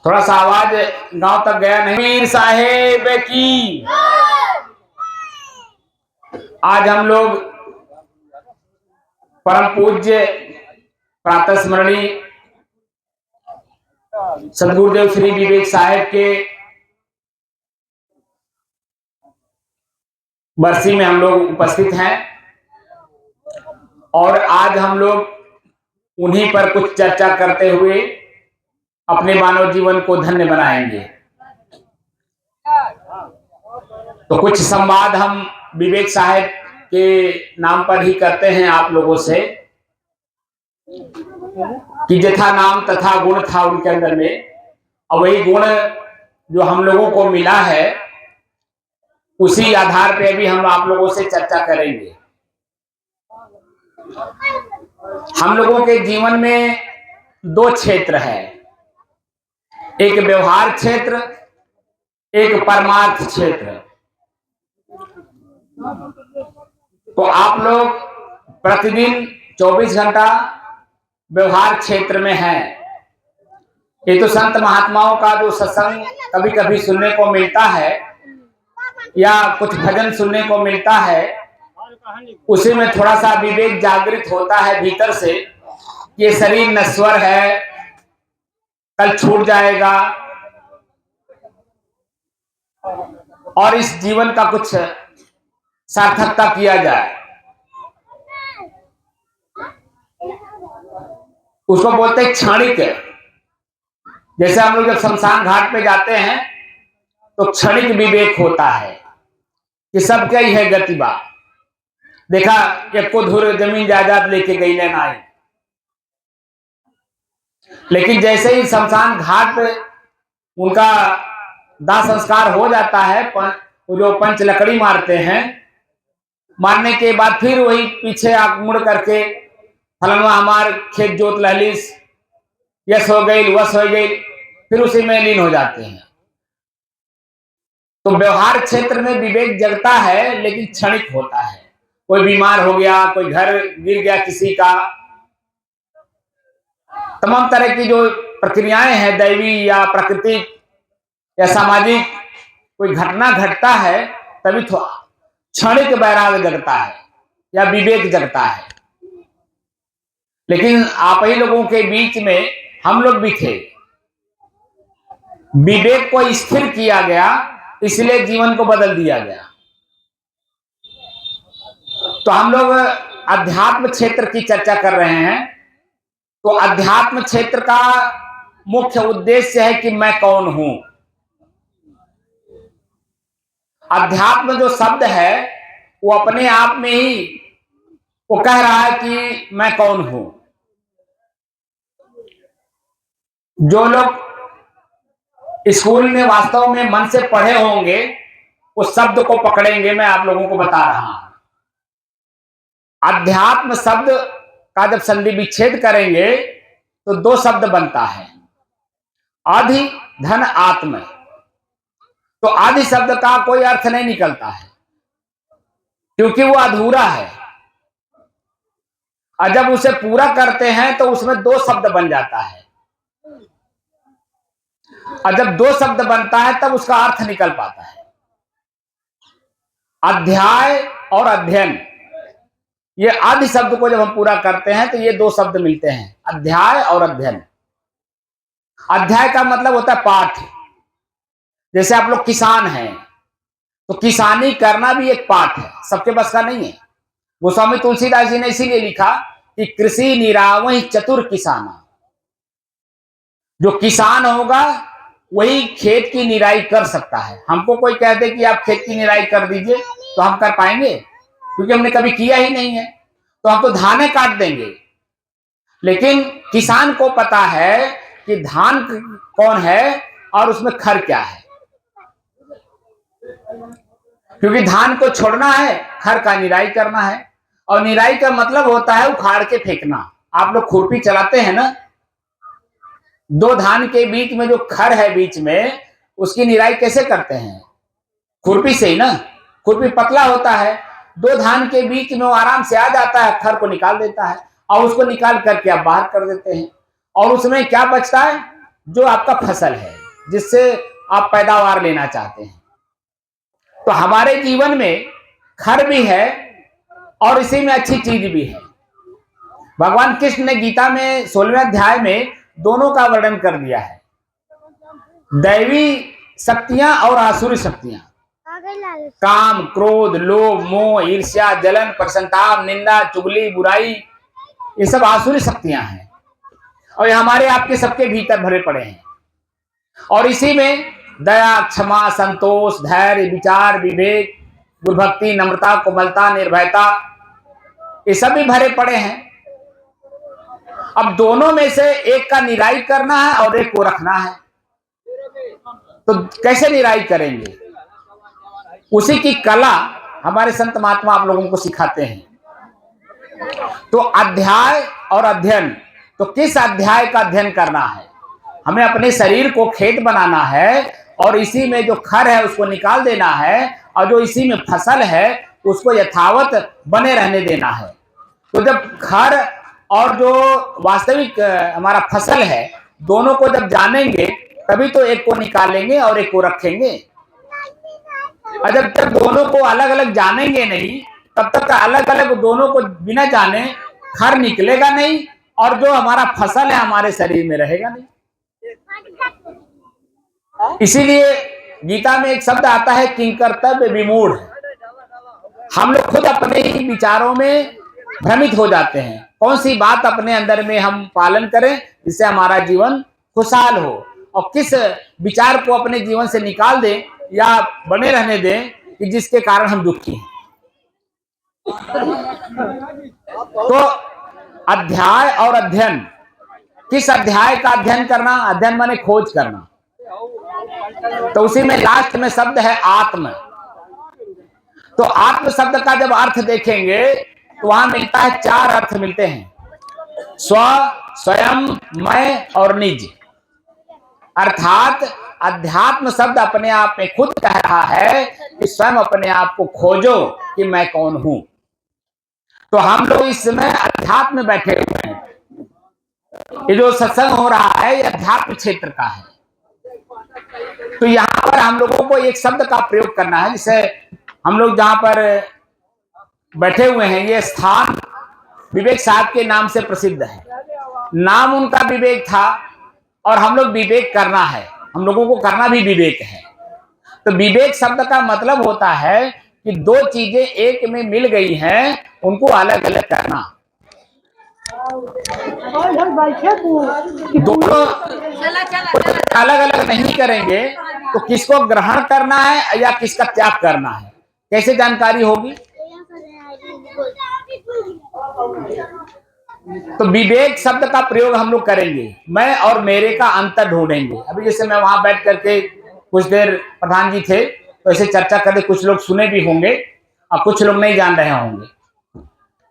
थोड़ा सा आवाज गांव तक गया नहीं। मीर साहेब की आज हम लोग परम पूज्य प्रातः स्मरणीय सदगुरुदेव श्री विवेक साहेब के बरसी में हम लोग उपस्थित हैं और आज हम लोग उन्हीं पर कुछ चर्चा करते हुए अपने मानव जीवन को धन्य बनाएंगे। तो कुछ संवाद हम विवेक साहेब के नाम पर ही करते हैं आप लोगों से कि जथा नाम तथा गुण था उनके अंदर में, और वही गुण जो हम लोगों को मिला है उसी आधार पे भी हम आप लोगों से चर्चा करेंगे। हम लोगों के जीवन में दो क्षेत्र है, एक व्यवहार क्षेत्र, एक परमार्थ क्षेत्र। तो आप लोग प्रतिदिन 24 घंटा व्यवहार क्षेत्र में हैं। ये तो संत महात्माओं का जो सत्संग कभी कभी सुनने को मिलता है या कुछ भजन सुनने को मिलता है, उसी में थोड़ा सा विवेक जागृत होता है भीतर से कि ये शरीर नश्वर है, कल छूट जाएगा और इस जीवन का कुछ सार्थकता किया जाए। उसको बोलते हैं क्षणिक। जैसे हम लोग जब शमशान घाट पे जाते हैं तो क्षणिक विवेक होता है कि सब क्या ही है गतिबा। देखा एक को धुर जमीन जायदाद लेके गई लेना आई, लेकिन जैसे ही शमशान घाट पे उनका दाह संस्कार हो जाता है, वो जो पंच लकड़ी मारते हैं, मारने के बाद फिर वही पीछे आंख मुड़ करके फलनवा हमार खेत जोत लहलिस, यश हो गई वश हो गई, फिर उसी में लीन हो जाते हैं। तो व्यवहार क्षेत्र में विवेक जगता है लेकिन क्षणिक होता है। कोई बीमार हो गया, कोई घर गिर गया किसी का, तमाम तरह की जो प्रक्रियाएं हैं दैवी या प्राकृतिक या सामाजिक, कोई घटना घटता है तभी तो क्षणिक वैराग्य जगता है या विवेक जगता है। लेकिन आप ही लोगों के बीच में हम लोग भी थे, विवेक को स्थिर किया गया, इसलिए जीवन को बदल दिया गया। तो हम लोग अध्यात्म क्षेत्र की चर्चा कर रहे हैं। तो अध्यात्म क्षेत्र का मुख्य उद्देश्य है कि मैं कौन हूं। अध्यात्म जो शब्द है वो अपने आप में ही वो कह रहा है कि मैं कौन हूं। जो लोग स्कूल में वास्तव में मन से पढ़े होंगे उस शब्द को पकड़ेंगे। मैं आप लोगों को बता रहा हूं, अध्यात्म शब्द का जब संधि विच्छेद करेंगे तो दो शब्द बनता है, आदि धन आत्म। तो आदि शब्द का कोई अर्थ नहीं निकलता है क्योंकि वो अधूरा है, और जब उसे पूरा करते हैं तो उसमें दो शब्द बन जाता है, और जब दो शब्द बनता है तब उसका अर्थ निकल पाता है। अध्याय और अध्ययन, ये आदि शब्द को जब हम पूरा करते हैं तो ये दो शब्द मिलते हैं, अध्याय और अध्ययन। अध्याय का मतलब होता है पाठ। जैसे आप लोग किसान हैं तो किसानी करना भी एक पाठ है, सबके बस का नहीं है। गोस्वामी तुलसीदास जी ने इसीलिए लिखा कि कृषि निरावहि चतुर किसाना। जो किसान होगा वही खेत की निराई कर सकता है। हमको कोई कह दे कि आप खेत की निराई कर दीजिए तो हम कर पाएंगे? क्योंकि हमने कभी किया ही नहीं है। तो हम तो धाने काट देंगे, लेकिन किसान को पता है कि धान कौन है और उसमें खर क्या है, क्योंकि धान को छोड़ना है, खर का निराई करना है। और निराई का मतलब होता है उखाड़ के फेंकना। आप लोग खुरपी चलाते हैं ना, दो धान के बीच में जो खर है बीच में, उसकी निराई कैसे करते हैं? खुरपी से ही ना। खुरपी पतला होता है, दो धान के बीच में वो आराम से आ जाता है, खर को निकाल देता है और उसको निकाल करके आप बाहर कर देते हैं। और उसमें क्या बचता है? जो आपका फसल है, जिससे आप पैदावार लेना चाहते हैं। तो हमारे जीवन में खर भी है और इसी में अच्छी चीज भी है। भगवान कृष्ण ने गीता में 16वें अध्याय में दोनों का वर्णन कर दिया है, दैवी शक्तियां और आसुरी शक्तियां। काम, क्रोध, लोभ, मोह, ईर्ष्या, जलन, प्रसन्नता, निंदा, चुगली, बुराई, ये सब आसुरी शक्तियां हैं और ये हमारे आपके सबके भीतर भरे पड़े हैं। और इसी में दया, क्षमा, संतोष, धैर्य, विचार, विवेक, गुरुभक्ति, नम्रता, कोमलता, निर्भयता, ये सब भी भरे पड़े हैं। अब दोनों में से एक का निराई करना है और एक को रखना है। तो कैसे निराई करेंगे? उसी की कला हमारे संत महात्मा आप लोगों को सिखाते हैं। तो अध्याय और अध्ययन, तो किस अध्याय का अध्ययन करना है? हमें अपने शरीर को खेत बनाना है और इसी में जो खर है उसको निकाल देना है और जो इसी में फसल है उसको यथावत बने रहने देना है। तो जब खर और जो वास्तविक हमारा फसल है दोनों को जब जानेंगे तभी तो एक को निकालेंगे और एक को रखेंगे। और जब तक दोनों को अलग अलग जानेंगे नहीं तब तक अलग अलग दोनों को बिना जाने खर निकलेगा नहीं और जो हमारा फसल है हमारे शरीर में रहेगा नहीं। इसीलिए गीता में एक शब्द आता है किंकर्तव्य विमूढ़। हम लोग खुद अपने ही विचारों में भ्रमित हो जाते हैं, कौन सी बात अपने अंदर में हम पालन करें जिससे हमारा जीवन खुशहाल हो और किस विचार को अपने जीवन से निकाल दें या बने रहने दें कि जिसके कारण हम दुखी हैं। तो अध्याय और अध्ययन, किस अध्याय का अध्ययन करना? अध्ययन माने खोज करना। तो उसी में लास्ट में शब्द है आत्म। तो आत्म शब्द का जब अर्थ देखेंगे तो वहां मिलता है, चार अर्थ मिलते हैं, स्व, स्वयं, मैं और निज। अर्थात अध्यात्म शब्द अपने आप में खुद कह रहा है कि स्वयं अपने आप को खोजो कि मैं कौन हूं। तो हम लोग इस समय अध्यात्म में बैठे हुए हैं। ये जो सत्संग हो रहा है ये अध्यात्म क्षेत्र का है। तो यहां पर हम लोगों को एक शब्द का प्रयोग करना है। जैसे हम लोग जहां पर बैठे हुए हैं ये स्थान विवेक साहब के नाम से प्रसिद्ध है। नाम उनका विवेक था और हम लोग विवेक करना है, हम लोगों को करना भी विवेक है। तो विवेक शब्द का मतलब होता है कि दो चीजें एक में मिल गई हैं उनको अलग अलग करना। दोनों अलग अलग नहीं करेंगे तो किसको ग्रहण करना है या किसका त्याग करना है कैसे जानकारी होगी? तो विवेक शब्द का प्रयोग हम लोग करेंगे, मैं और मेरे का अंतर ढूंढेंगे। अभी जैसे मैं वहां बैठ करके कुछ देर प्रधान जी थे तो ऐसे चर्चा करके कुछ लोग सुने भी होंगे और कुछ लोग नहीं जान रहे होंगे।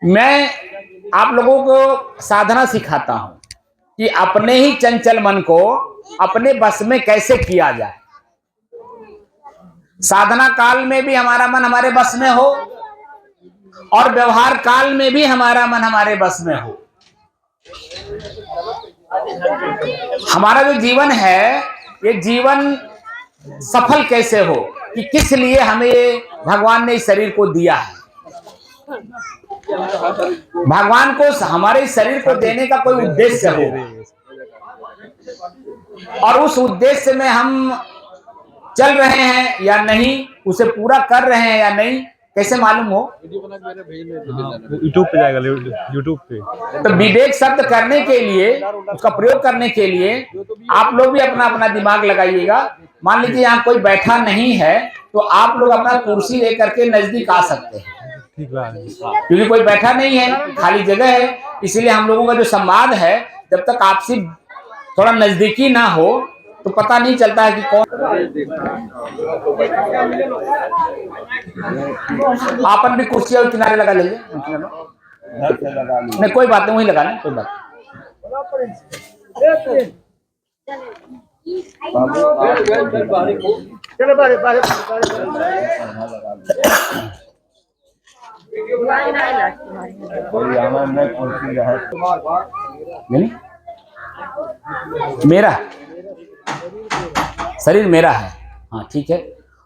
मैं आप लोगों को साधना सिखाता हूं कि अपने ही चंचल मन को अपने बस में कैसे किया जाए। साधना काल में भी हमारा मन हमारे बस में हो और व्यवहार काल में भी हमारा मन हमारे बस में हो। हमारा जो जीवन है ये जीवन सफल कैसे हो कि किस लिए हमें भगवान ने इस शरीर को दिया है। भगवान को हमारे शरीर को देने का कोई उद्देश्य हो और उस उद्देश्य में हम चल रहे हैं या नहीं, उसे पूरा कर रहे हैं या नहीं, कैसे मालूम हो? यूट्यूब पे जाएगा, यूट्यूब पे। तो विवेक शब्द करने के लिए, उसका प्रयोग करने के लिए आप लोग भी अपना अपना दिमाग लगाइएगा। मान लीजिए यहाँ कोई बैठा नहीं है तो आप लोग अपना कुर्सी लेकर के नजदीक आ सकते हैं, क्योंकि कोई बैठा नहीं है, खाली जगह है। इसीलिए हम लोगों का जो संवाद है जब तक आपसी थोड़ा नजदीकी ना हो तो पता नहीं चलता है कि कौन। आपन भी कुर्सी और किनारे लगा लीजिए, नहीं कोई बात नहीं, वही लगा लें, कोई बात नहीं। मेरा शरीर मेरा है, हाँ ठीक है।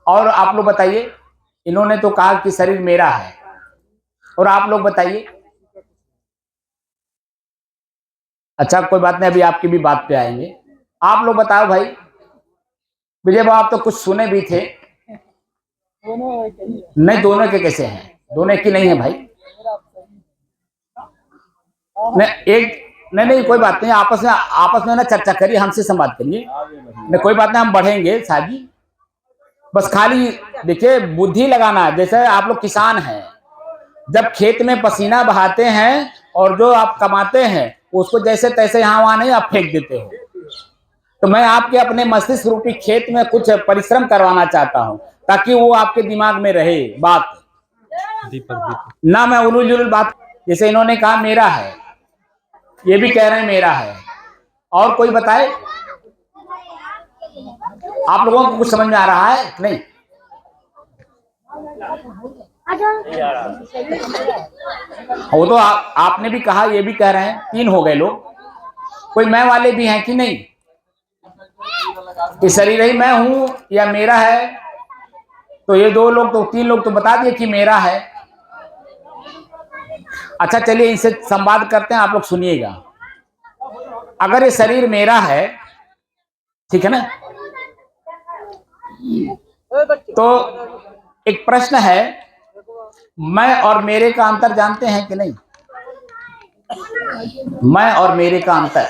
और आप लोग बताइए, इन्होंने तो कहा कि शरीर मेरा है, और आप लोग बताइए। अच्छा कोई बात नहीं, अभी आपकी भी बात पे आएंगे। आप लोग बताओ भाई, विजय बाबू आप तो कुछ सुने भी थे। नहीं, दोनों के कैसे हैं? दोनों की नहीं है भाई। नहीं एक, नहीं नहीं कोई बात नहीं, आपस में ना चर्चा करिए, हमसे संवाद करिए। नहीं कोई बात नहीं, हम बढ़ेंगे साजी। बस खाली देखिए बुद्धि लगाना है। जैसे आप लोग किसान हैं, जब खेत में पसीना बहाते हैं और जो आप कमाते हैं उसको जैसे तैसे यहाँ वहां नहीं आप फेंक देते हो। तो मैं आपके अपने मस्तिष्क रूपी खेत में कुछ परिश्रम करवाना चाहता हूँ, ताकि वो आपके दिमाग में रहे बात। दीपक ना मैं उलूल जुलूल बात, जैसे इन्होंने कहा मेरा है, ये भी कह रहे हैं मेरा है। और कोई बताए, आप लोगों को कुछ समझ में आ रहा है नहीं? वो तो आपने भी कहा, ये भी कह रहे हैं, 3 हो गए लोग। कोई मैं वाले भी हैं कि नहीं? कि शरीर ही मैं हूं या मेरा है? तो ये 2 लोग, तो 3 लोग तो बता दिए कि मेरा है। अच्छा चलिए इनसे संवाद करते हैं, आप लोग सुनिएगा। अगर ये शरीर मेरा है, ठीक है ना, तो एक प्रश्न है, मैं और मेरे का अंतर जानते हैं कि नहीं? मैं और मेरे का अंतर,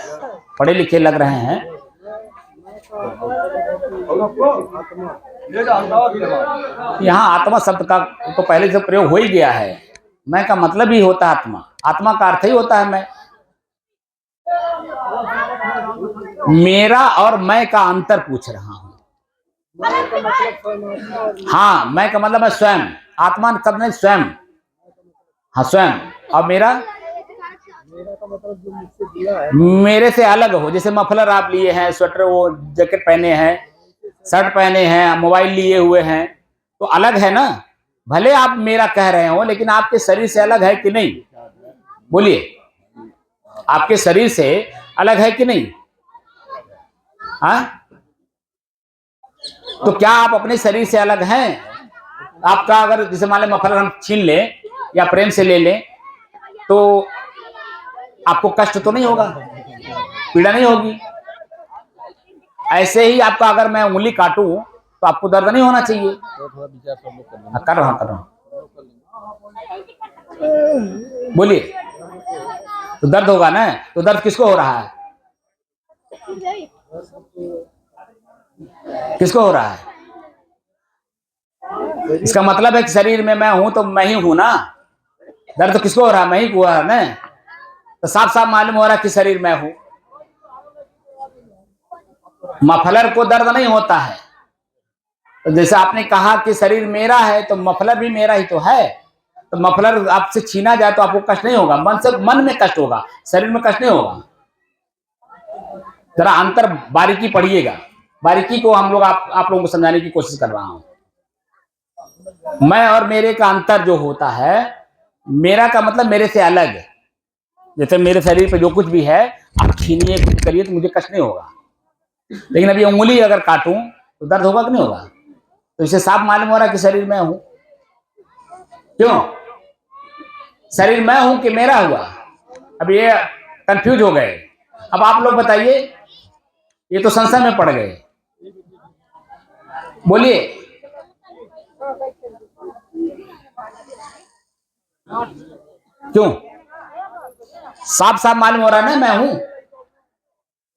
पढ़े लिखे लग रहे हैं। यहाँ आत्मा शब्द का तो पहले से प्रयोग हो ही गया है। मैं का मतलब ही होता है आत्मा, आत्मा का अर्थ ही होता है मैं। मेरा और मैं का अंतर पूछ रहा हूं। हाँ, मैं का मतलब है स्वयं, आत्मा शब्द नहीं, स्वयं। हाँ स्वयं। और मेरा मेरे से अलग हो। जैसे मफलर आप लिए हैं, स्वेटर वो जैकेट पहने हैं, शर्ट पहने हैं, मोबाइल लिए हुए हैं, तो अलग है ना। भले आप मेरा कह रहे हो, लेकिन आपके शरीर से अलग है कि नहीं? बोलिए, आपके शरीर से अलग है कि नहीं? हाँ, तो क्या आप अपने शरीर से अलग हैं? आपका अगर जैसे मान लें मफलर हम छीन लें या प्रेम से ले लें, तो आपको कष्ट तो नहीं होगा, पीड़ा नहीं होगी। ऐसे ही आपका अगर मैं उंगली काटूं तो आपको दर्द नहीं होना चाहिए। कर रहा हूं, बोलिए। तो दर्द होगा ना, तो दर्द किसको हो रहा है? किसको हो रहा है? इसका मतलब है कि शरीर में मैं हूं तो मैं ही हूं ना। दर्द तो किसको हो रहा है? मैं ही हुआ है ना। तो साफ साफ मालूम हो रहा है कि शरीर मैं हूं। मफलर को दर्द नहीं होता है। तो जैसे आपने कहा कि शरीर मेरा है, तो मफलर भी मेरा ही तो है। तो मफलर आपसे छीना जाए तो आपको कष्ट नहीं होगा, मन में कष्ट होगा, शरीर में कष्ट नहीं होगा। जरा अंतर बारीकी पढ़िएगा, बारीकी को हम लोग आप लोगों को समझाने की कोशिश कर रहा हूं। मैं और मेरे का अंतर जो होता है, मेरा का मतलब मेरे से अलग। जैसे मेरे शरीर पे जो कुछ भी है आप छीनिए, कुछ करिए तो मुझे कष्ट नहीं होगा। लेकिन अभी उंगली अगर काटूं तो दर्द होगा कि नहीं होगा? तो इसे साफ मालूम हो रहा है कि शरीर मैं हूं। क्यों? शरीर मैं हूं कि मेरा हुआ? अब ये कंफ्यूज हो गए। अब आप लोग बताइए, ये तो संशय में पड़ गए। बोलिए, क्यों? साफ साफ मालूम हो रहा है ना मैं हूं,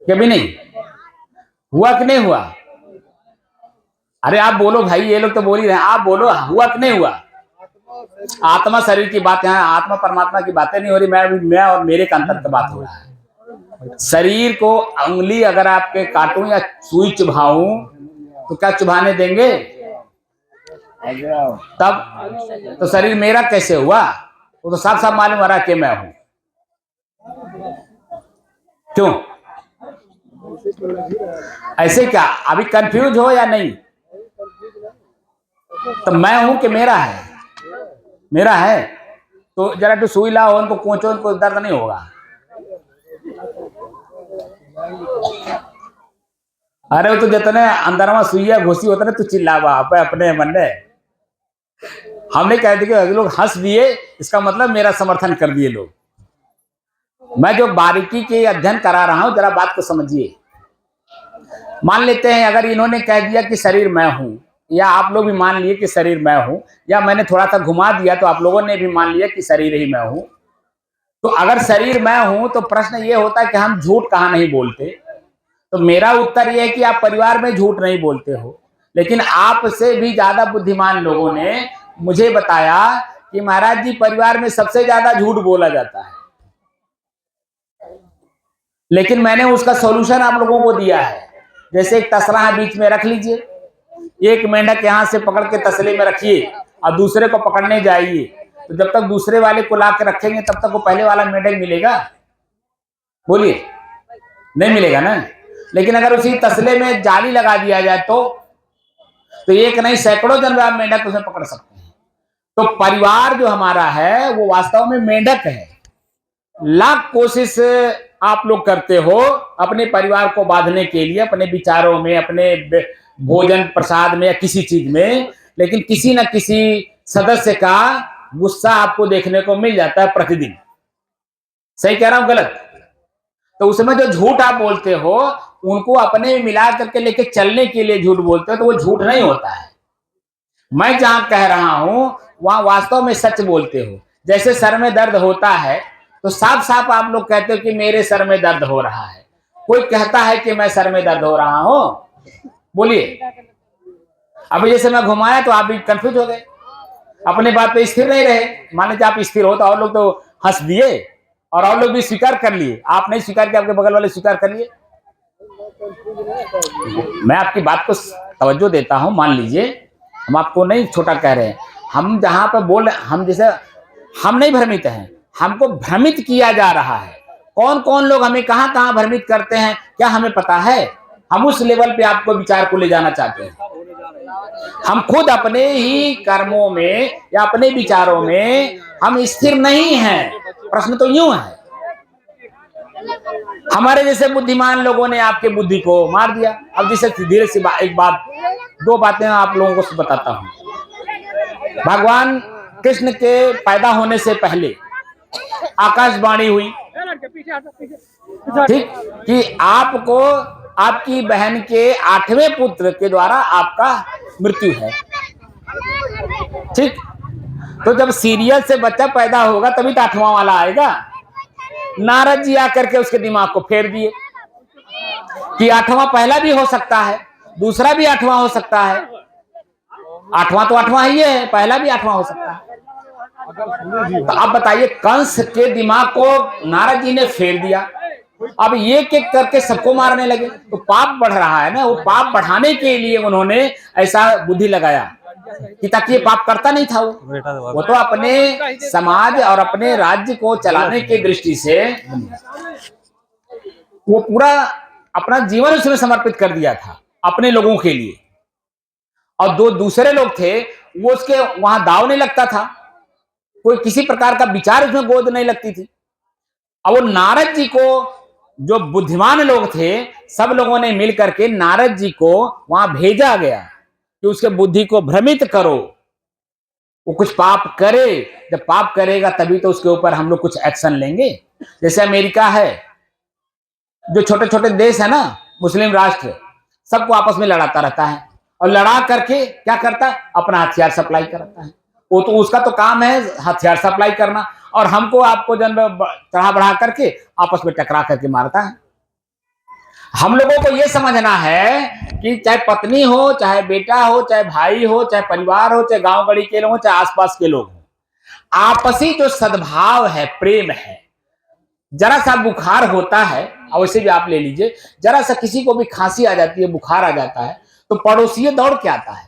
कभी नहीं हुआ कि नहीं हुआ? अरे आप बोलो भाई, ये लोग तो बोल ही रहे हैं, आप बोलो हुआ कि नहीं हुआ? आत्मा शरीर की बात है, आत्मा परमात्मा की बातें नहीं हो रही। मैं और मेरे का अंतर की बात हो रहा है। शरीर को उंगली अगर आपके काटूं या सुई चुभाऊं तो क्या चुभाने देंगे? तब तो शरीर मेरा कैसे हुआ? वो तो साफ साफ मालूम हो रहा है कि मैं हूं। क्यों? ऐसे क्या अभी कंफ्यूज हो या नहीं? तो मैं हूं कि मेरा है? मेरा है। तो जरा तो सुई लाओ, उनको कोचो, उनको दर्द नहीं होगा। अरे वो तो जितने अंदर में सुइया घुसी होता ना तू चिल्लावा अपने मन में। हमने कह दिया कि लोग हंस दिए, इसका मतलब मेरा समर्थन कर दिए लोग। मैं जो बारीकी के अध्ययन करा रहा हूं, जरा बात को समझिए। मान लेते हैं अगर इन्होंने कह दिया कि शरीर मैं हूं, या आप लोग भी मान लिए कि शरीर मैं हूं, या मैंने थोड़ा सा घुमा दिया तो आप लोगों ने भी मान लिया कि शरीर ही मैं हूं। तो अगर शरीर मैं हूं तो प्रश्न ये होता है कि हम झूठ कहां नहीं बोलते। तो मेरा उत्तर यह है कि आप परिवार में झूठ नहीं बोलते हो, लेकिन आपसे भी ज्यादा बुद्धिमान लोगों ने मुझे बताया कि महाराज जी परिवार में सबसे ज्यादा झूठ बोला जाता है। लेकिन मैंने उसका सॉल्यूशन आप लोगों को दिया है। जैसे एक तसला है, बीच में रख लीजिए, एक मेंढक यहां से पकड़ के तसले में रखिए और दूसरे को पकड़ने जाइए, तो जब तक दूसरे वाले को ला के रखेंगे तब तक वो पहले वाला मेंढक मिलेगा? बोलिए, नहीं मिलेगा ना। लेकिन अगर उसी तसले में जाली लगा दिया जाए तो एक नहीं सैकड़ों जन आप मेंढक उसमें पकड़ सकते हैं। तो परिवार जो हमारा है वो वास्तव में मेंढक है। लाख कोशिश आप लोग करते हो अपने परिवार को बांधने के लिए, अपने विचारों में, अपने भोजन प्रसाद में या किसी चीज में, लेकिन किसी न किसी सदस्य का गुस्सा आपको देखने को मिल जाता है प्रतिदिन। सही कह रहा हूं गलत? तो उसमें जो झूठ आप बोलते हो उनको अपने में मिला करके लेके चलने के लिए झूठ बोलते हो, तो वो झूठ नहीं होता है। मैं जहां कह रहा हूं वहां वास्तव में सच बोलते हो। जैसे सर में दर्द होता है तो साफ साफ आप लोग कहते हो कि मेरे सर में दर्द हो रहा है। कोई कहता है कि मैं सर में दर्द हो रहा हूं? बोलिए। अभी जैसे मैं घुमाया तो आप भी कंफ्यूज हो गए, अपने बात पे स्थिर नहीं रहे। मान लीजिए आप स्थिर हो तो और लोग तो हंस दिए और लोग भी स्वीकार कर लिए। आप नहीं स्वीकार किया, आपके बगल वाले स्वीकार कर लिए। मैं आपकी बात को तवज्जो देता हूं। मान लीजिए हम आपको नहीं छोटा कह रहे हैं, हम जहां पर बोल रहे, हम जैसे हम नहीं भ्रमित हैं, हमको भ्रमित किया जा रहा है। कौन कौन लोग हमें कहां कहां भ्रमित करते हैं क्या हमें पता है? हम उस लेवल पे आपको विचार को ले जाना चाहते हैं। हम खुद अपने ही कर्मों में या अपने विचारों में हम स्थिर नहीं हैं। प्रश्न तो यूं है, हमारे जैसे बुद्धिमान लोगों ने आपके बुद्धि को मार दिया। अब जैसे धीरे से एक बात, दो बातें आप लोगों को बताता हूं। भगवान कृष्ण के पैदा होने से पहले आकाशवाणी हुई, ठीक, कि आपको आपकी बहन के 8वें पुत्र के द्वारा आपका मृत्यु है। ठीक, तो जब सीरियल से बच्चा पैदा होगा तभी तो 8वां वाला आएगा। नारद जी आकर के उसके दिमाग को फेर दिए कि 8वां पहला भी हो सकता है, दूसरा भी 8वां हो सकता है। 8वां तो 8वां ही है, पहला भी 8वां हो सकता है। तो अब बताइए, कंस के दिमाग को नारद जी ने फेर दिया। अब ये के करके सबको मारने लगे, तो पाप बढ़ रहा है ना। वो पाप बढ़ाने के लिए उन्होंने ऐसा बुद्धि लगाया कि ताकि ये पाप करता नहीं था। वो तो अपने समाज और अपने राज्य को चलाने की दृष्टि से वो पूरा अपना जीवन उसने समर्पित कर दिया था अपने लोगों के लिए। और दो दूसरे लोग थे वो उसके वहां दाव नहीं लगता था, कोई किसी प्रकार का विचार उसमें गोद नहीं लगती थी। अब वो नारद जी को, जो बुद्धिमान लोग थे, सब लोगों ने मिलकर के नारद जी को वहां भेजा गया कि उसके बुद्धि को भ्रमित करो, वो कुछ पाप करे। जब पाप करेगा तभी तो उसके ऊपर हम लोग कुछ एक्शन लेंगे। जैसे अमेरिका है, जो छोटे छोटे देश है ना, मुस्लिम राष्ट्र, सबको आपस में लड़ाता रहता है और लड़ा करके क्या करता है, अपना हथियार सप्लाई करता है। वो तो उसका तो काम है हथियार सप्लाई करना, और हमको आपको जन चढ़ा बढ़ा करके आपस में टकरा करके मारता है। हम लोगों को यह समझना है कि चाहे पत्नी हो, चाहे बेटा हो, चाहे भाई हो, चाहे परिवार हो, चाहे गांव गड़ी के लोग हो, चाहे आसपास के लोग हो, आपसी जो सद्भाव है, प्रेम है। जरा सा बुखार होता है, और वैसे भी आप ले लीजिए, जरा सा किसी को भी खांसी आ जाती है, बुखार आ जाता है, तो पड़ोसी दौड़ के आता है,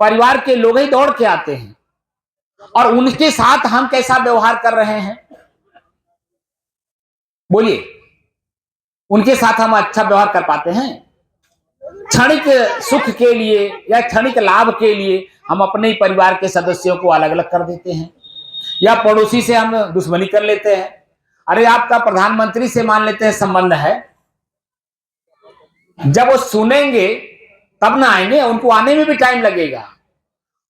परिवार के लोग ही दौड़ के आते हैं। और उनके साथ हम कैसा व्यवहार कर रहे हैं? बोलिए, उनके साथ हम अच्छा व्यवहार कर पाते हैं? क्षणिक सुख के लिए या क्षणिक लाभ के लिए हम अपने ही परिवार के सदस्यों को अलग अलग कर देते हैं, या पड़ोसी से हम दुश्मनी कर लेते हैं। अरे आपका प्रधानमंत्री से मान लेते हैं संबंध है, जब वो सुनेंगे तब ना आएंगे, उनको आने में भी टाइम लगेगा,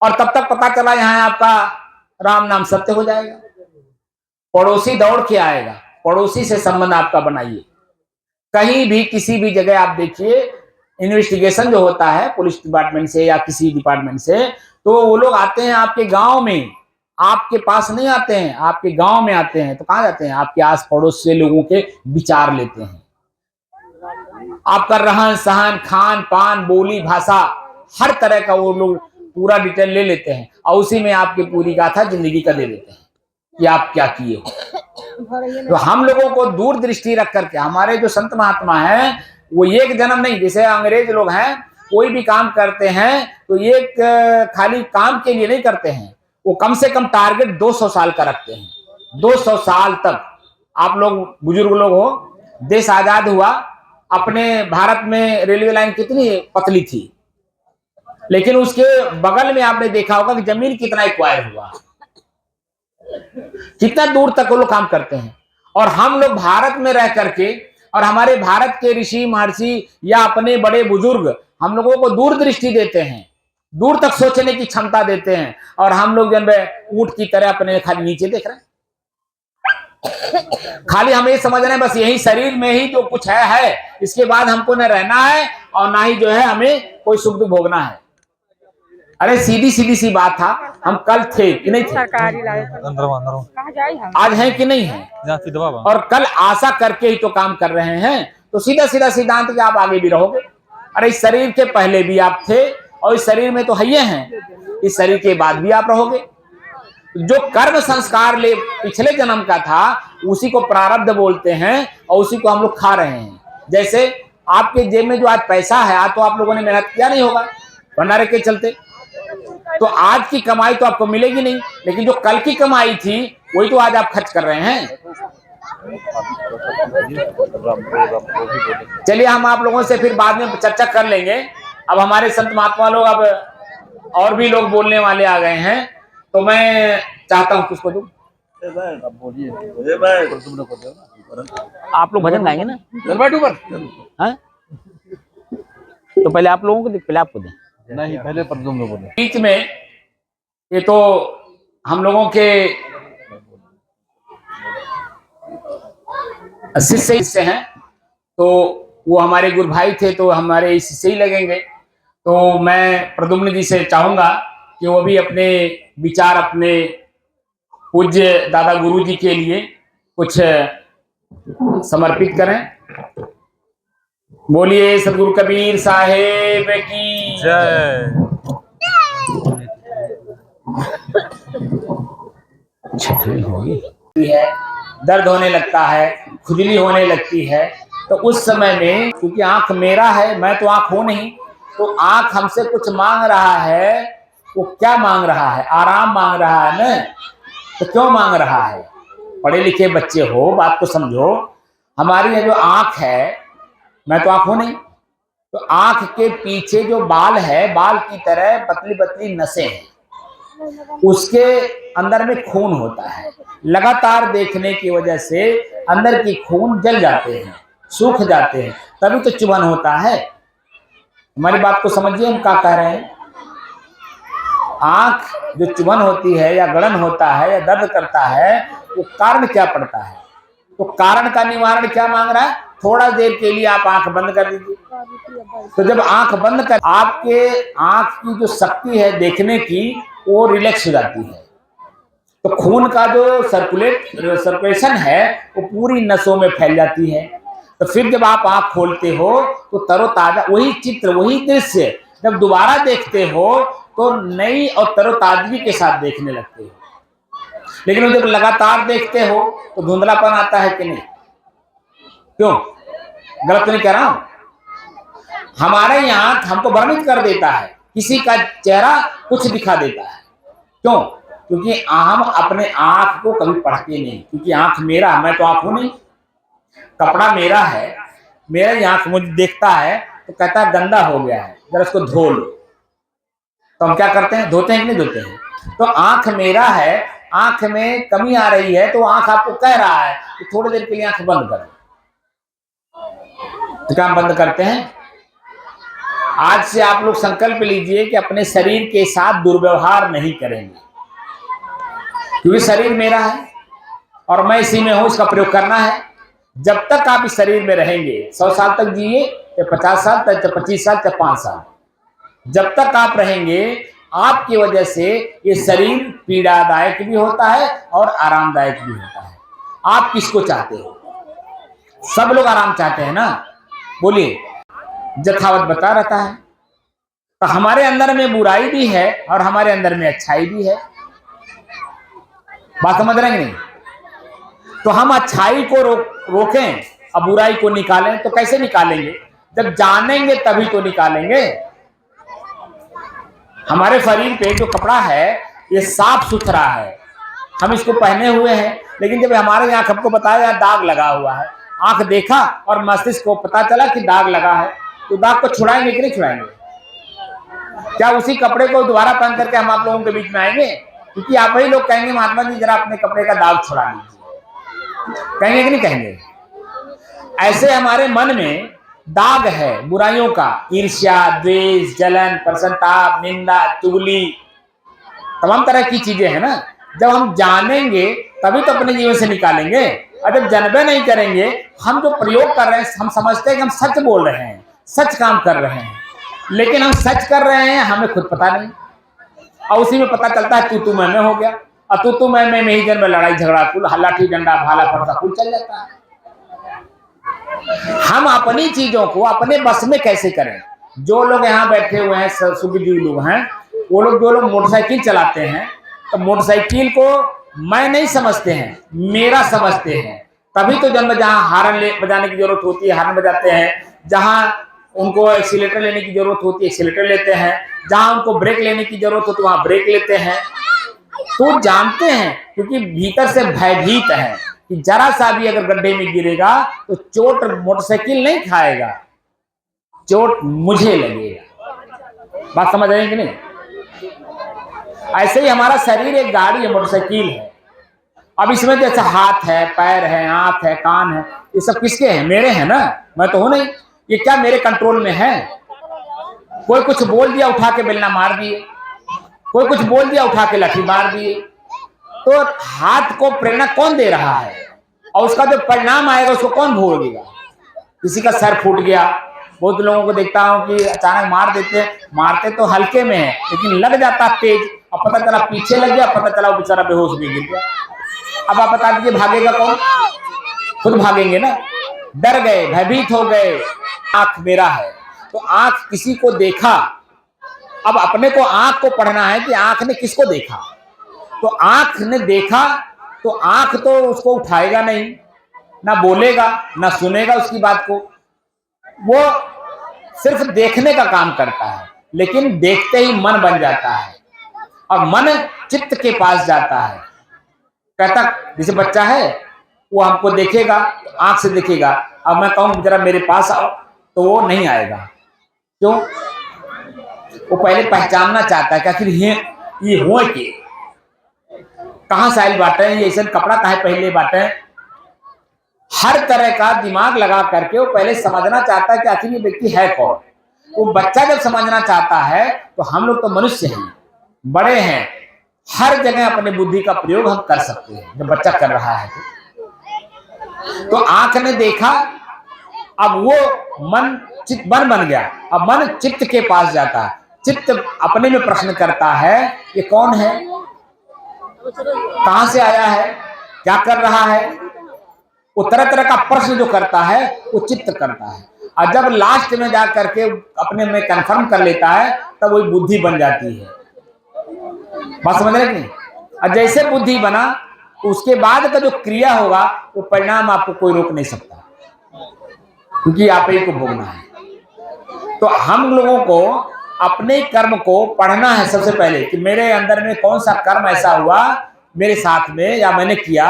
और तब तक पता चला यहाँ आपका राम नाम सत्य हो जाएगा। पड़ोसी दौड़ के आएगा, पड़ोसी से संबंध आपका बनाइए। कहीं भी किसी भी जगह आप देखिए, इन्वेस्टिगेशन जो होता है पुलिस डिपार्टमेंट से या किसी डिपार्टमेंट से, तो वो लोग आते हैं आपके गांव में, आपके पास नहीं आते हैं, आपके गांव में आते हैं। तो कहाँ जाते हैं? आपके आस पड़ोस से लोगों के विचार लेते हैं, आपका रहन सहन, खान पान, बोली भाषा, हर तरह का वो लोग पूरा डिटेल ले लेते हैं, और उसी में आपकी पूरी गाथा जिंदगी का दे देते हैं कि आप क्या किए हो। तो हम लोगों को दूरदृष्टि रख करके, हमारे जो संत महात्मा हैं वो एक जन्म नहीं, जैसे अंग्रेज लोग हैं, कोई भी काम करते हैं तो एक खाली काम के लिए नहीं करते हैं, वो कम से कम टारगेट 200 साल का रखते हैं। 200 साल तक आप लोग बुजुर्ग लोग हो, देश आजाद हुआ, अपने भारत में रेलवे लाइन कितनी पतली थी, लेकिन उसके बगल में आपने देखा होगा कि जमीन कितना एक्वायर हुआ, कितना दूर तक वो लोग काम करते हैं। और हम लोग भारत में रह करके, और हमारे भारत के ऋषि महर्षि या अपने बड़े बुजुर्ग हम लोगों को दूरदृष्टि देते हैं, दूर तक सोचने की क्षमता देते हैं, और हम लोग जब ऊंट की तरह अपने खाली नीचे देख रहे हैं। खाली हमें ये समझ रहे हैं बस यही शरीर में ही जो कुछ है, इसके बाद हमको न रहना है और ना ही जो है हमें कोई सुख दुख भोगना है। अरे सीधी सीधी सी बात था, हम कल थे कि नहीं थे? आज है कि नहीं है? और कल आशा करके ही तो काम कर रहे हैं, तो सीधा सीधा सिद्धांत कि आप आगे भी रहोगे। अरे इस शरीर के पहले भी आप थे, और इस शरीर में तो है हैं, इस शरीर के बाद भी आप रहोगे। जो कर्म संस्कार ले पिछले जन्म का था, उसी को प्रारब्ध बोलते हैं, और उसी को हम लोग खा रहे हैं। जैसे आपके जेब में जो आज पैसा है, आज तो आप लोगों ने मेहनत किया नहीं होगा भंडारे के चलते, तो आज की कमाई तो आपको मिलेगी नहीं, लेकिन जो कल की कमाई थी वही तो आज आप खर्च कर रहे हैं। चलिए हम आप लोगों से फिर बाद में चर्चा कर लेंगे। अब हमारे संत महात्मा लोग, अब और भी लोग बोलने वाले आ गए हैं, तो मैं चाहता हूँ किसको दूं? आप लोग भजन गाएंगे ना? हाँ? तो पहले आप लोगों को, पहले आपको दें? नहीं, पहले प्रद्युम्न बोले। बीच में ये तो हम लोगों के शिष्य हैं, तो वो हमारे गुरु भाई थे, तो हमारे शिष्य ही लगेंगे। तो मैं प्रद्युम्न जी से चाहूंगा कि वो भी अपने विचार अपने पूज्य दादा गुरु जी के लिए कुछ समर्पित करें। बोलिए सदगुरु कबीर साहेब की जय। छटनी होगी है, दर्द होने लगता है, खुजली होने लगती है, तो उस समय में क्योंकि आंख मेरा है, मैं तो आंख हूं नहीं, तो आंख हमसे कुछ मांग रहा है। वो क्या मांग रहा है? आराम मांग रहा है ना? तो क्यों मांग रहा है? पढ़े लिखे बच्चे हो, बात को समझो। हमारी जो आंख है, मैं तो आंख हूं नहीं, तो आंख के पीछे जो बाल है, बाल की तरह पतली पतली नसें हैं, उसके अंदर में खून होता है। लगातार देखने की वजह से अंदर की खून जल जाते हैं, सूख जाते हैं, तभी तो चुभन होता है। हमारी बात को समझिए, हम क्या कह रहे हैं। आंख जो चुभन होती है या गड़न होता है या दर्द करता है, वो कारण क्या पड़ता है? तो कारण का निवारण क्या मांग रहा है? थोड़ा देर के लिए आप आंख बंद कर दीजिए। तो जब आंख बंद कर, आपके आंख की जो शक्ति है देखने की, वो रिलैक्स हो जाती है, तो खून का जो सर्कुलेशन है वो पूरी नसों में फैल जाती है। तो फिर जब आप आंख खोलते हो तो तरोताजा वही चित्र, वही दृश्य जब दोबारा देखते हो तो नई और तरोताजगी के साथ देखने लगते हो। लेकिन जब लगातार देखते हो तो धुंधलापन आता है कि नहीं? क्यों? गलत नहीं कह रहा हूं? हमारे यहाँ हमको भ्रमित कर देता है, किसी का चेहरा कुछ दिखा देता है। क्यों? क्योंकि हम अपने आंख को कभी पढ़ते नहीं, क्योंकि आंख मेरा, मैं तो आंख हूं नहीं। कपड़ा मेरा है, मेरा ही आंख मुझे देखता है तो कहता है गंदा हो गया है, जरा उसको धो लो। तो हम क्या करते हैं? धोते हैं कि नहीं धोते हैं? तो आंख मेरा है, आंख में कमी आ रही है, तो आंख आपको कह रहा है कि थोड़ी देर के लिए आंख बंद करो। तो क्या हम बंद करते हैं? आज से आप लोग संकल्प लीजिए कि अपने शरीर के साथ दुर्व्यवहार नहीं करेंगे, क्योंकि शरीर मेरा है और मैं इसी में हूं, इसका प्रयोग करना है। जब तक आप इस शरीर में रहेंगे, 100 साल तक जिए या 50 साल तक, 25 साल तक, 5 साल, जब तक आप रहेंगे आपकी वजह से ये शरीर पीड़ादायक भी होता है और आरामदायक भी होता है। आप किसको चाहते हो? सब लोग आराम चाहते हैं ना, बोलिए। यथावत बता रहता है, तो हमारे अंदर में बुराई भी है और हमारे अंदर में अच्छाई भी है। बात समझ रहे हैं नहीं? तो हम अच्छाई को रोकें और बुराई को निकालें, तो कैसे निकालेंगे? जब जानेंगे तभी तो निकालेंगे। हमारे शरीर पे जो कपड़ा है ये साफ सुथरा है, हम इसको पहने हुए हैं, लेकिन जब हमारे यहाँ हमको बताया दाग लगा हुआ है, आंख देखा और मस्तिष्क को पता चला कि दाग लगा है, तो दाग को छुड़ाएंगे कि नहीं छुड़ाएंगे? क्या उसी कपड़े को दोबारा पहन करके हम आप लोगों के बीच में आएंगे? क्योंकि आप ही लोग कहेंगे महात्मा जी जरा अपने कपड़े का दाग छुड़ा लीजिए, कहेंगे कि नहीं कहेंगे? ऐसे हमारे मन में दाग है बुराइयों का, ईर्ष्या, द्वेष, जलन, प्रसन्नता, निंदा, चुगली, तमाम तरह की चीजें हैं ना। जब हम जानेंगे तभी तो अपने जीवन से निकालेंगे, और जब जानबे नहीं करेंगे, हम जो प्रयोग कर रहे हैं, हम समझते हैं कि हम सच बोल रहे हैं, सच काम कर रहे हैं, लेकिन हम सच कर रहे हैं हमें खुद पता नहीं, और उसी में पता चलता है तू मैं हो गया, और तू मैं में ही जन्म लड़ाई झगड़ा कुल लाठी डंडा भाला फड़का कुल चल जाता है। हम अपनी चीजों को अपने बस में कैसे करें? जो लोग यहाँ बैठे हुए हैं सुखजीव लोग हैं, वो लोग जो लोग मोटरसाइकिल चलाते हैं, तो मोटरसाइकिल को मैं नहीं समझते हैं, मेरा समझते हैं, तभी तो जन्म जहाँ हार्न बजाने की जरूरत होती है हार्न बजाते हैं, जहाँ उनको एक्सीलेटर लेने की जरूरत होती है एक्सीलेटर लेते हैं, जहाँ उनको ब्रेक लेने की जरूरत होती है वहां ब्रेक लेते हैं। तो जानते हैं, क्योंकि भीतर से भयभीत है कि जरा सा भी अगर गड्ढे में गिरेगा तो चोट मोटरसाइकिल नहीं खाएगा, चोट मुझे लगेगा। बात समझ रहे हैं कि नहीं? ऐसे ही हमारा शरीर एक गाड़ी है, मोटरसाइकिल है। अब इसमें जैसे हाथ है, पैर है, आंख है, कान है, ये सब किसके हैं? मेरे हैं ना, मैं तो हूं नहीं। ये क्या मेरे कंट्रोल में है? कोई कुछ बोल दिया उठा के बेलना मार दिए, कोई कुछ बोल दिया उठा के लाठी मार दिए। तो हाथ को प्रेरणा कौन दे रहा है, और उसका जो परिणाम आएगा उसको कौन भोगेगा? किसी का सर फूट गया, बहुत लोगों को देखता हूं कि अचानक मार देते हैं, मारते तो हल्के में है लेकिन लग जाता तेज, और पता चला पीछे लग गया, पता चला वो बेचारा बेहोश भी गिर गया। अब आप बता दीजिए भागेगा कौन? खुद भागेंगे ना। डर गए, भयभीत हो गए। आंख मेरा है, तो आंख किसी को देखा, अब अपने को आंख को पढ़ना है कि आंख ने किसको देखा। तो आंख ने देखा तो आंख तो उसको उठाएगा नहीं, ना बोलेगा ना सुनेगा उसकी बात को, वो सिर्फ देखने का काम करता है। लेकिन देखते ही मन बन जाता है, और मन चित्त के पास जाता है। कहता जैसे बच्चा है, वो हमको देखेगा, आंख से देखेगा, अब मैं कहूं जरा मेरे पास आओ, तो वो नहीं आएगा। क्यों? वो पहले पहचानना चाहता है कि आखिर ये हुआ कि कहां से आयल बाटे, ये ऐसा कपड़ा काहे पहले बाटे। हर तरह का दिमाग लगा करके वो पहले समझना चाहता है कि आखिर ये व्यक्ति है कौन। वो बच्चा जब समझना चाहता है, तो हम लोग तो मनुष्य हैं, बड़े हैं, हर जगह अपने बुद्धि का प्रयोग हम कर सकते हैं। जब बच्चा कर रहा है तो आंख ने देखा, अब वो मन चित्त बन गया, अब मन चित्त के पास जाता है। चित्त अपने में प्रश्न करता है ये कौन है, कहां से आया है, क्या कर रहा है। वो तरह तरह का प्रश्न जो करता है वो चित्त करता है, और जब लास्ट में जा करके अपने में कंफर्म कर लेता है तब वही बुद्धि बन जाती है। बात समझ रहे नहीं? और जैसे बुद्धि बना, उसके बाद का जो क्रिया होगा वो परिणाम आपको कोई रोक नहीं सकता, क्योंकि आप ही को भोगना है। तो हम लोगों को अपने कर्म को पढ़ना है सबसे पहले, कि मेरे अंदर में कौन सा कर्म ऐसा हुआ मेरे साथ में या मैंने किया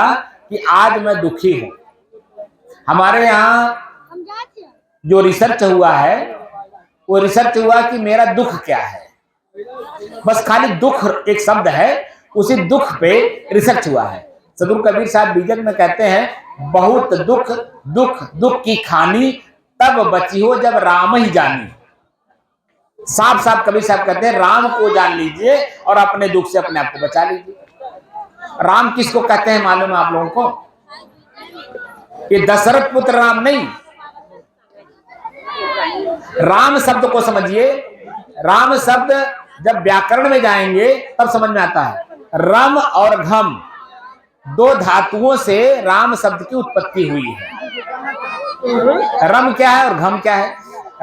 कि आज मैं दुखी हूं। हमारे यहाँ जो रिसर्च हुआ है, वो रिसर्च हुआ कि मेरा दुख क्या है। बस खाली दुख एक शब्द है, उसी दुख पे रिसर्च हुआ है। सदगुरु कबीर साहब बीजक में कहते हैं, बहुत दुख दुख दुख की खानी, तब बची हो जब राम ही जानी। साफ साफ कबीर साहब कहते हैं राम को जान लीजिए और अपने दुख से अपने आप को बचा लीजिए। राम किसको कहते हैं मालूम है आप लोगों को? ये दशरथ पुत्र राम नहीं। राम शब्द को समझिए। राम शब्द जब व्याकरण में जाएंगे तब समझ में आता है। रम और घम दो धातुओं से राम शब्द की उत्पत्ति हुई है। रम क्या है और घम क्या है?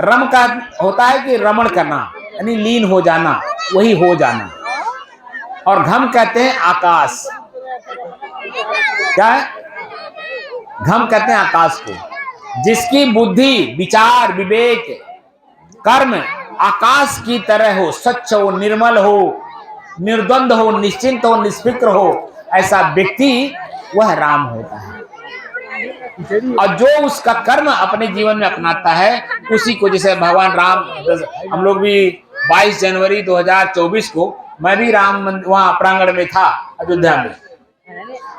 रम का होता है कि रमण करना, यानी लीन हो जाना, वही हो जाना। और घम कहते हैं आकाश। क्या है? घम कहते हैं आकाश को। जिसकी बुद्धि, विचार, विवेक, कर्म आकाश की तरह हो, स्वच्छ हो, निर्मल हो, निर्द्वंद हो, निश्चिंत हो, निष्फिक्र हो, ऐसा व्यक्ति वह राम होता है। और जो उसका कर्म अपने जीवन में अपनाता है उसी को, जैसे भगवान राम, हम लोग भी 22 जनवरी 2024 को मैं भी राम वहां प्रांगण में था अयोध्या में,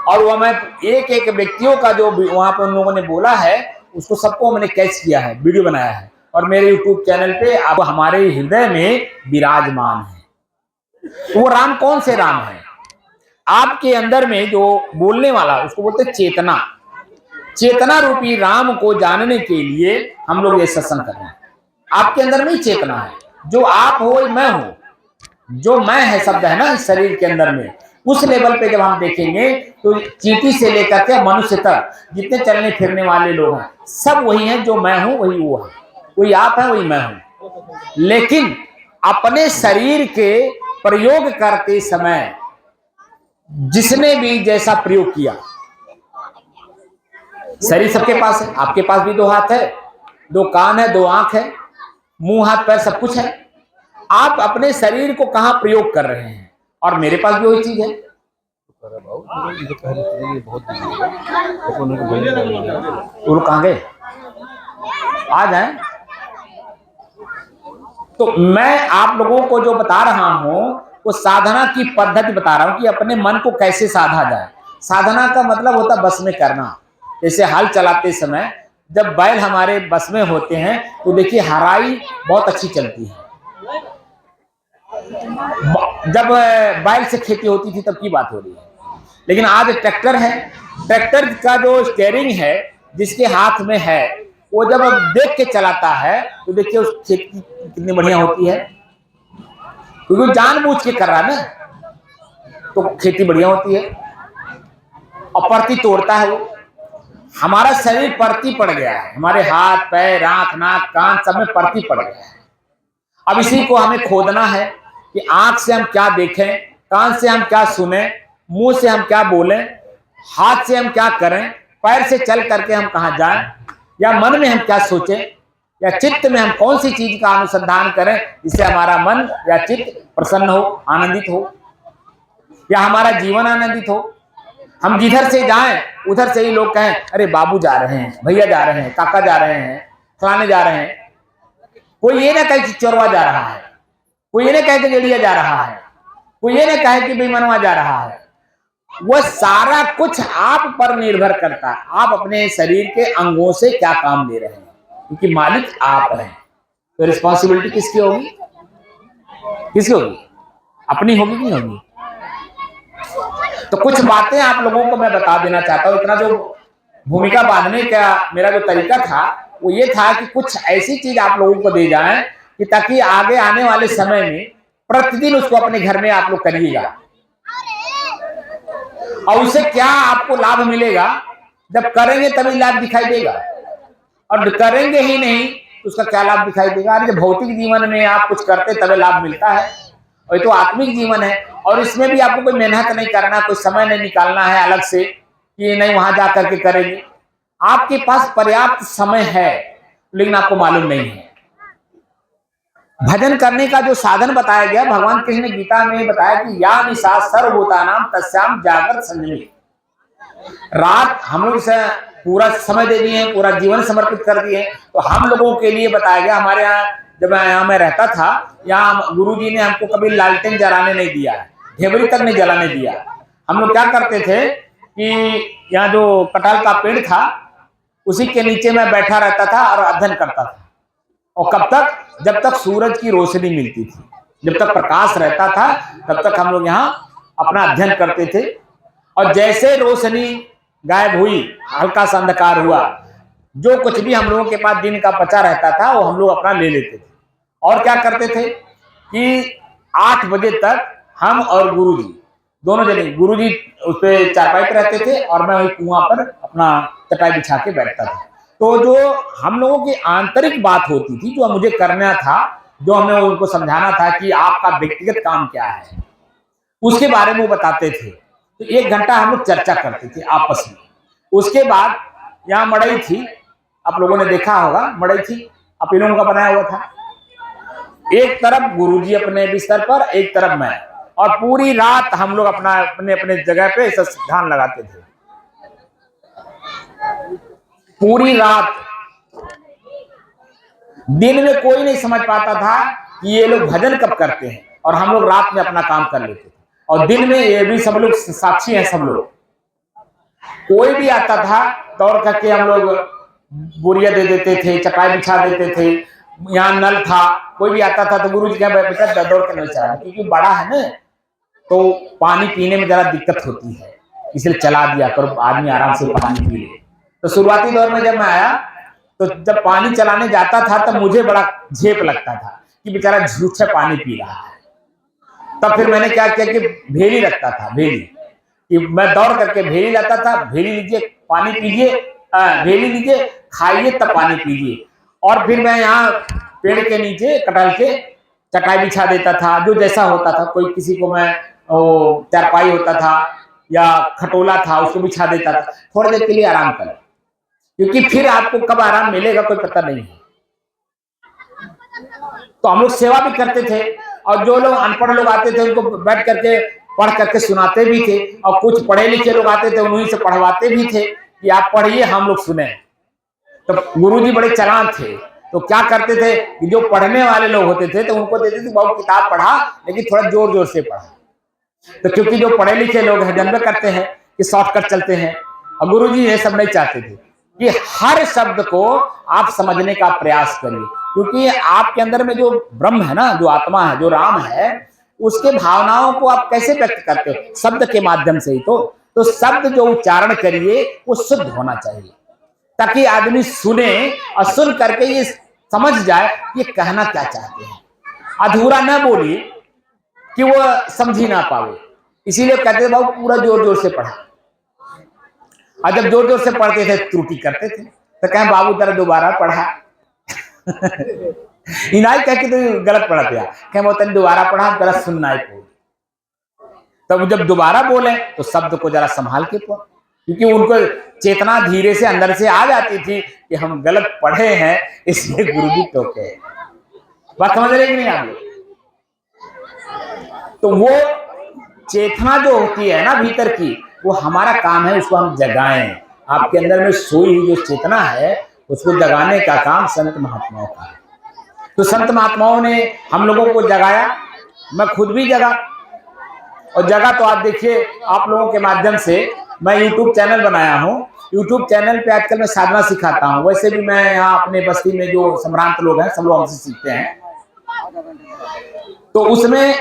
और वह मैं एक एक व्यक्तियों का जो वहां पर उन लोगों ने बोला है उसको सबको मैंने कैच किया है, वीडियो बनाया है और मेरे यूट्यूब चैनल पे अब हमारे हृदय में विराजमान है। वो राम कौन से राम है? आपके अंदर में जो बोलने वाला उसको बोलते चेतना। चेतना रूपी राम को जानने के लिए हम लोग ये सत्संग कर रहे हैं। आपके अंदर में ही चेतना है। जो आप हो मैं हूं। जो मैं है शब्द है ना शरीर के अंदर में, उस लेवल पे जब हम देखेंगे तो चींटी से लेकर के मनुष्य तक जितने चलने फिरने वाले लोग हैं सब वही हैं। जो मैं हूं वही वो है, वही आप है, वही मैं हूं। लेकिन अपने शरीर के प्रयोग करते समय जिसने भी जैसा प्रयोग किया, शरीर सबके पास है। आपके पास भी 2 हाथ है, 2 कान है, 2 आंख है, मुंह हाथ पैर सब कुछ है। आप अपने शरीर को कहां प्रयोग कर रहे हैं? और मेरे पास भी वही चीज है। वो लोग कहां गए? आ जाए। तो मैं आप लोगों को जो बता रहा हूं वो साधना की पद्धति बता रहा हूं कि अपने मन को कैसे साधा जाए। साधना का मतलब होता है बस में करना। जैसे हल चलाते समय जब बैल हमारे बस में होते हैं तो देखिए हराई बहुत अच्छी चलती है। जब बैल से खेती होती थी तब की बात हो रही है, लेकिन आज ट्रैक्टर है। ट्रैक्टर का जो स्टीयरिंग है जिसके हाथ में है वो जब देख के चलाता है तो देखिए उस खेती कितनी बढ़िया होती है, क्योंकि जानबूझ के कर रहा है ना, तो खेती बढ़िया होती है और परती तोड़ता है वो। हमारा शरीर परती पड़ गया है, हमारे हाथ पैर आंख नाक कान सब में परती पड़ गया है। अब इसी को हमें खोदना है कि आंख से हम क्या देखें, कान से हम क्या सुने, मुंह से हम क्या बोलें, हाथ से हम क्या करें, पैर से चल करके हम कहां जाएं, या मन में हम क्या सोचें, या चित्त में हम कौन सी चीज का अनुसंधान करें जिससे हमारा मन या चित्त प्रसन्न हो, आनंदित हो, या हमारा जीवन आनंदित हो। हम जिधर से जाएं उधर से ही लोग कहें अरे बाबू जा रहे हैं, भैया जा रहे हैं, काका जा रहे हैं, फलाने जा रहे हैं। कोई ये ना कहे कि चोरवा जा रहा है, कोई ये ना कहे कि गेड़िया जा रहा है, कोई ये ना कहे कि बेईमानवा जा रहा है। वह सारा कुछ आप पर निर्भर करता है। आप अपने शरीर के अंगों से क्या काम ले रहे हैं, क्योंकि मालिक आप हैं। तो रिस्पॉन्सिबिलिटी किसकी होगी? किसकी होगी? अपनी होगी कि नहीं होगी? तो कुछ बातें आप लोगों को मैं बता देना चाहता हूं। इतना जो भूमिका बांधने का मेरा जो तरीका था वो ये था कि कुछ ऐसी चीज आप लोगों को दे जाएं कि ताकि आगे आने वाले समय में प्रतिदिन उसको अपने घर में आप लोग करिएगा। और उससे क्या आपको लाभ मिलेगा? जब करेंगे तभी लाभ दिखाई देगा, और करेंगे ही नहीं तो उसका क्या लाभ दिखाई देगा? अरे भौतिक जीवन में आप कुछ करते तभी लाभ मिलता है, और ये तो आत्मिक जीवन है। और इसमें भी आपको कोई मेहनत नहीं करना, कोई समय नहीं निकालना है अलग से कि नहीं वहां जा करके करेंगे। आपके पास पर्याप्त समय है, लेकिन आपको मालूम नहीं है। भजन करने का जो साधन बताया गया, भगवान कृष्ण ने गीता में बताया कि या निशा सर्वभूतानां तस्याम जागृत संयमी। रात हम लोग से पूरा समय दे दिए, पूरा जीवन समर्पित कर दिए। तो हम लोगों के लिए बताया गया, हमारे यहाँ जब यहाँ मैं रहता था, यहाँ गुरुजी ने हमको कभी लालटेन जलाने नहीं दिया, ढेबरी तक नहीं जलाने दिया। हम लोग क्या करते थे कि यहाँ जो कटहल का पेड़ था उसी के नीचे मैं बैठा रहता था और अध्ययन करता था। और कब तक? जब तक सूरज की रोशनी मिलती थी, जब तक प्रकाश रहता था, तब तक हम लोग यहाँ अपना अध्ययन करते थे। और जैसे रोशनी गायब हुई, हल्का सा अंधकार हुआ, जो कुछ भी हम लोगों के पास दिन का बचा रहता था वो हम लोग अपना ले लेते थे। और क्या करते थे कि 8 बजे तक हम और गुरुजी दोनों जने, गुरुजी उस पे चारपाई पे रहते थे और मैं वही कुआं पर अपना चटाई बिछा के बैठता था। तो जो हम लोगों की आंतरिक बात होती थी, जो मुझे करना था, जो हमें उनको समझाना था कि आपका व्यक्तिगत काम क्या है, उसके बारे में वो बताते थे। तो 1 घंटा हम लोग चर्चा करते थे आपस में। उसके बाद यहाँ मड़ई थी, आप लोगों ने देखा होगा, मड़ई थी, आप इन लोगों का बनाया हुआ था। एक तरफ गुरुजी अपने बिस्तर पर, एक तरफ मैं, और पूरी रात हम लोग अपना अपने अपने जगह पे ध्यान लगाते थे। पूरी रात। दिन में कोई नहीं समझ पाता था कि ये लोग भजन कब करते हैं, और हम लोग रात में अपना काम कर लेते थे। और दिन में ये भी सब लोग साक्षी हैं, सब लोग। कोई भी आता था दौड़ करके हम लोग बोरिया दे देते थे, चटाई बिछा देते थे। यहाँ नल था, कोई भी आता था तो गुरुजी क्या बेटा दौड़ के नहीं चला, क्योंकि बड़ा है ना, तो पानी पीने में जरा दिक्कत होती है, इसलिए चला दिया करो, आदमी आराम से पानी पी ले। तो शुरुआती दौर में जब मैं आया तो जब पानी चलाने जाता था तब मुझे बड़ा झेप लगता था कि बेचारा झूठ से पानी पी रहा है। तब फिर मैंने क्या किया कि भेली रखता था, भेली, कि मैं दौड़ करके भेली लाता था, भेली लीजिए पानी पीजिए, भेली लीजिए खाइए तब पानी पीजिए। और फिर मैं यहाँ पेड़ के नीचे कटहल के चटाई बिछा देता था, जो जैसा होता था। कोई किसी को मैं चारपाई होता था या खटोला था, उसको बिछा देता था, थोड़ी देर के लिए आराम कर, क्योंकि फिर आपको कब आराम मिलेगा कोई पता नहीं है। तो हम लोग सेवा भी करते थे, और जो लोग अनपढ़ लोग आते थे उनको बैठ करके पढ़ करके सुनाते भी थे, और कुछ पढ़े लिखे लोग आते थे उन्हीं से पढ़वाते भी थे कि आप पढ़िए हम लोग सुने। तो गुरुजी बड़े चालाक थे, तो क्या करते थे कि जो पढ़ने वाले लोग होते थे तो उनको देते थे बहुत किताब पढ़ा, लेकिन थोड़ा जोर जोर से पढ़ा। तो क्योंकि जो पढ़े लिखे लोग हैं जानते करते हैं कि शॉर्टकट चलते हैं, और गुरुजी ये सब नहीं चाहते थे कि हर शब्द को आप समझने का प्रयास करिए, क्योंकि आपके अंदर में जो ब्रह्म है ना, जो आत्मा है, जो राम है, उसके भावनाओं को आप कैसे व्यक्त करते हो? शब्द के माध्यम से ही। तो शब्द जो उच्चारण करिए वो शुद्ध होना चाहिए, ताकि आदमी सुने और सुन करके ये समझ जाए ये कहना क्या चाहते हैं। अधूरा न बोलिए कि वो समझ ही ना पावे। इसीलिए कहते थे बाबू पूरा जोर जोर से पढ़ा, और जब जोर जोर से पढ़ते थे त्रुटि करते थे तो कहें बाबू जरा दोबारा पढ़ा। इनाई कह के तो गलत पढ़ा दिया, कहें वो तेने दोबारा पढ़ा, गलत सुनना है। तब जब दोबारा बोले तो शब्द को जरा संभाल के पढ़, क्योंकि उनको चेतना धीरे से अंदर से आ जाती थी कि हम गलत पढ़े हैं, इसलिए गुरुजी टोके। बात समझ रहे कि नहीं आप लोग? तो वो चेतना जो होती है ना भीतर की, वो हमारा काम है उसको हम जगाएं। आपके अंदर में सोई हुई जो चेतना है उसको जगाने का काम संत महात्माओं का है। तो संत महात्माओं ने हम लोगों को जगाया, मैं खुद भी जगा, और जगा तो आप देखिए आप लोगों के माध्यम से मैं YouTube चैनल बनाया हूँ। YouTube चैनल पे आजकल मैं साधना सिखाता हूँ। वैसे भी मैं यहाँ अपने बस्ती में जो संभ्रांत लोग हैं सब लोग हमसे सीखते हैं, तो उसमें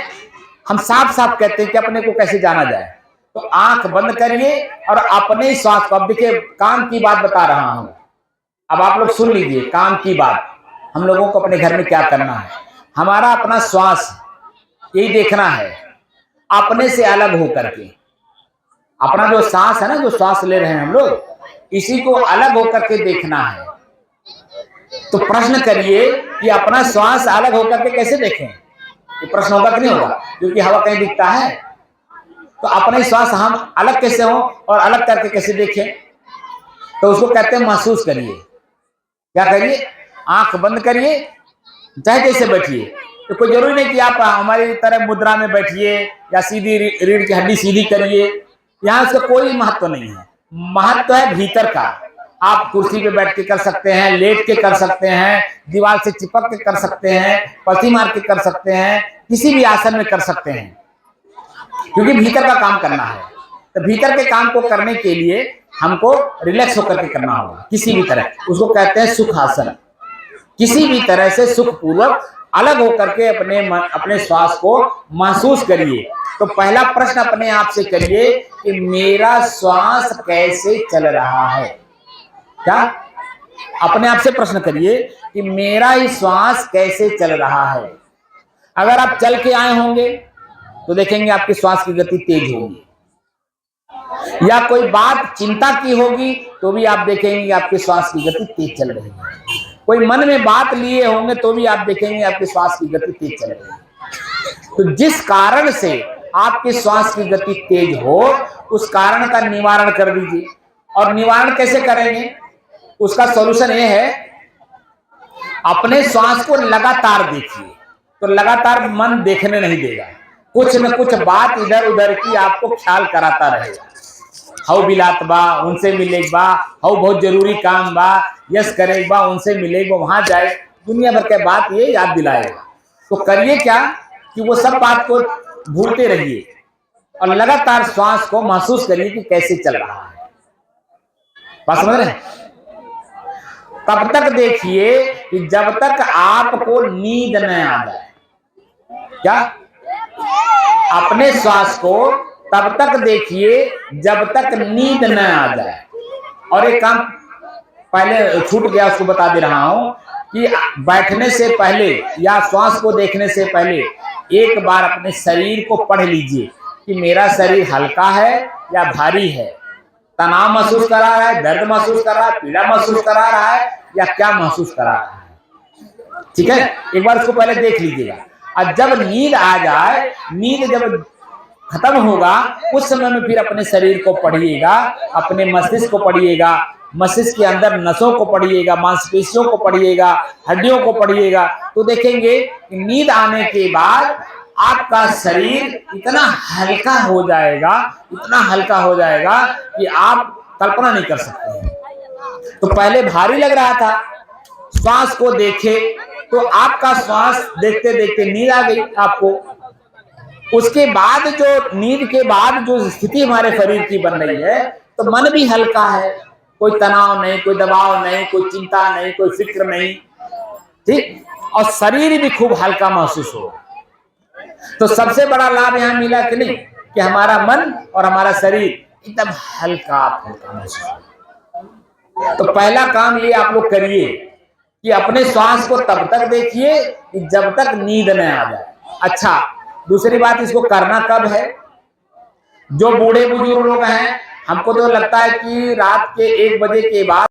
हम साफ साफ कहते हैं कि अपने को कैसे जाना जाए। तो आंख बंद करिए और अपने श्वास को, अब देखिए काम की बात बता रहा हूं, अब आप लोग सुन लीजिए काम की बात। हम लोगों को अपने घर में क्या करना है, हमारा अपना श्वास यही देखना है, अपने से अलग होकर के। अपना जो सांस है ना, जो श्वास ले रहे हैं हम लोग, इसी को अलग होकर के देखना है। तो प्रश्न करिए कि अपना श्वास अलग होकर के कैसे देखें? ये प्रश्न होगा कि नहीं होगा? क्योंकि हवा कहीं दिखता है, तो अपने श्वास हम अलग कैसे हो और अलग करके कैसे देखें? तो उसको कहते हैं महसूस करिए। क्या करिए? आंख बंद करिए, चाहे जैसे बैठिए। तो कोई जरूरी नहीं कि आप हमारी तरह मुद्रा में बैठिए या सीधी रीढ़ की हड्डी सीधी करिए, यहाँ उसका कोई महत्व नहीं है। महत्व है भीतर का। आप कुर्सी पे बैठ के कर सकते हैं, लेट के कर सकते हैं, दीवार से चिपक के कर सकते हैं, पलथी मार के कर सकते हैं, किसी भी आसन में कर सकते हैं, क्योंकि भीतर का काम करना है। तो भीतर के काम को करने के लिए हमको रिलैक्स होकर के करना होगा किसी भी तरह। उसको कहते हैं सुख आसन, किसी भी तरह से सुखपूर्वक अलग होकर के अपने श्वास को महसूस करिए। तो पहला प्रश्न अपने आप से करिए कि मेरा श्वास कैसे चल रहा है। क्या अपने आप से प्रश्न करिए कि मेरा ही श्वास कैसे चल रहा है। अगर आप चल के आए होंगे तो देखेंगे आपकी श्वास की गति तेज होगी, या कोई बात चिंता की होगी तो भी आप देखेंगे आपके श्वास की गति तेज चल रही है। कोई मन में बात लिए होंगे तो भी आप देखेंगे आपके श्वास की गति तेज चल रही है। तो जिस कारण से आपके श्वास की गति तेज हो, उस कारण का निवारण कर दीजिए। और निवारण कैसे करेंगे, उसका सॉल्यूशन ये है, अपने श्वास को लगातार देखिए। तो लगातार मन देखने नहीं देगा, कुछ न कुछ बात इधर उधर की आपको ख्याल कराता रहेगा। हाउ बिलात बा, उनसे मिलेगा बा, हाउ बहुत जरूरी काम बा, यस करेगा बा, उनसे मिलेगा, वहां जाए, दुनिया भर के बात ये याद दिलाएगा। तो करिए क्या कि वो सब बात को भूलते रहिए और लगातार श्वास को महसूस करिए कि कैसे चल रहा है। बात समझ रहे हैं? तब तक देखिए कि जब तक आपको नींद न आ जाए। क्या? अपने श्वास को तब तक देखिए जब तक नींद न आ जाए। और एक काम पहले छूट गया, उसको बता दे रहा हूं कि बैठने से पहले या श्वास को देखने से पहले एक बार अपने शरीर को पढ़ लीजिए कि मेरा शरीर हल्का है या भारी है, तनाव महसूस करा रहा है, दर्द महसूस कर रहा है, पीड़ा महसूस करा रहा है, या क्या महसूस करा रहा है। ठीक है, एक बार उसको पहले देख लीजिएगा। और जब नींद आ जाए, नींद जब खत्म होगा, उस समय में फिर अपने शरीर को पढ़िएगा, अपने मस्तिष्क को पढ़िएगा, मस्तिष्क के अंदर नसों को पढ़िएगा, मांसपेशियों को पढ़िएगा, हड्डियों को पढ़िएगा। तो देखेंगे कि नींद आने के बाद आपका शरीर इतना हल्का हो जाएगा, इतना हल्का हो जाएगा कि आप कल्पना नहीं कर सकते। तो पहले भारी लग रहा था, श्वास को देखे तो आपका श्वास देखते देखते नींद आ गई आपको। उसके बाद जो नींद के बाद जो स्थिति हमारे शरीर की बन रही है, तो मन भी हल्का है, कोई तनाव नहीं, कोई दबाव नहीं, कोई चिंता नहीं, कोई फिक्र नहीं। ठीक, और शरीर भी खूब हल्का महसूस हो। तो सबसे बड़ा लाभ यहाँ मिला कि नहीं, कि हमारा मन और हमारा शरीर एकदम हल्का हल्का महसूस हो। तो पहला काम ये आप लोग करिए कि अपने श्वास को तब तक देखिए कि जब तक नींद न आ जाए। अच्छा, दूसरी बात, इसको करना कब है? जो बूढ़े बुजुर्ग लोग हैं, हमको तो लगता है कि रात के 1 बजे के बाद